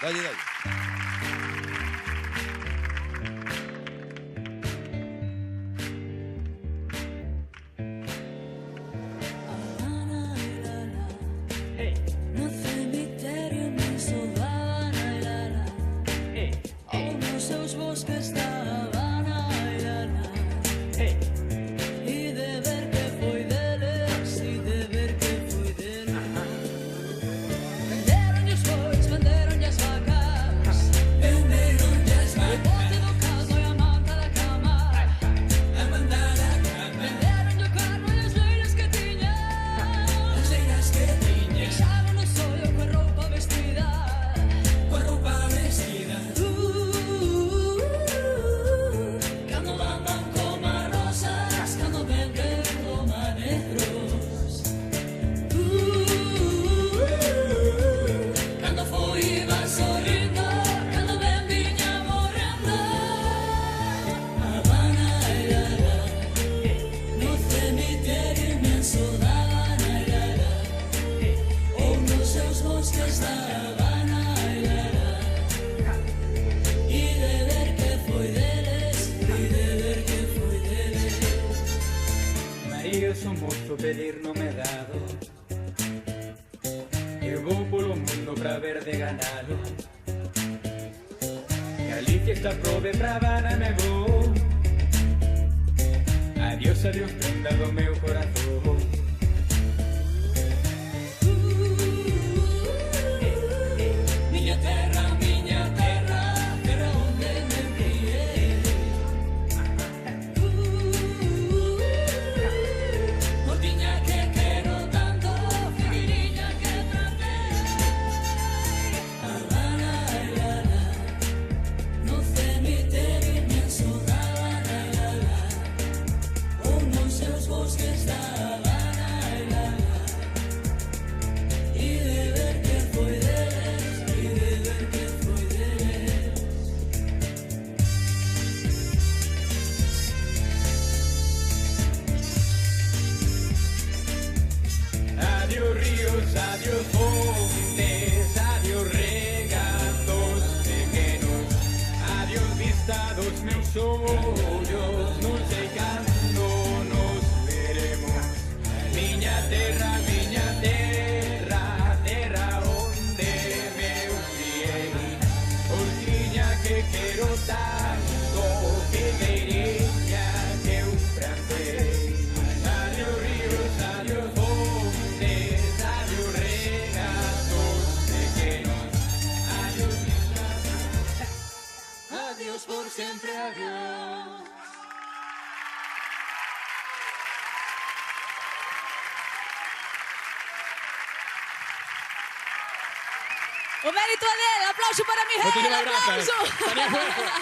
Dalle, dalle. No cemitério inmenso da Habana, la, la. Ou nos seus bosques da Habana, la, la. E de ver que foi deles, e de ver que foi deles. Venderon-lhe os bois, venderon-lhe as vacas, venderon-lhe as vacas. O bote do caso e a manta da cama, a manta da cama. Venderon-lhe o carro e as leiras que tiña, as leiras que tiña. Deixaron o sollo coa roupa vestida, coa roupa vestida. Cando andan como rosas, cando venden como negros. Cando foi iba sorrindo, cando ven viña morrendo. Habana, la, la. No cemitério inmenso da Habana, la, la. Ou nos seus bosques da Habana, la, la. E de ver que foi deles, e de ver que foi deles. María Somozo pedir no me dado. Eu vou polo mundo pra ver de ganado. Galicia está probe pra Habana me vou. Adiós, adiós, prenda do meu corazón. Miña terra, terra onde me criei. Mordiña que quero tanto, figuiriña que tratei. Habana, la, la. No cemitério inmenso da Habana, la, la. Ou nos seus bosques da Habana, la, la. E de ver que foi deles, e de ver que foi deles. Adiós ríos, adiós montes, adiós regatos pequenos, adiós vista dos meus ollos, non sei cando nos veremos. Miña terra, terra onde meu criei. Orquiña que quero tanto, figueiriña que eu plantei. Adiós ríos, adiós montes, adiós regatos pequenos, adiós Adiós por siempre, adiós. Un mérito a él, aplauso para Miguel, Moitísimas grazas. aplauso. Tania Fuerza.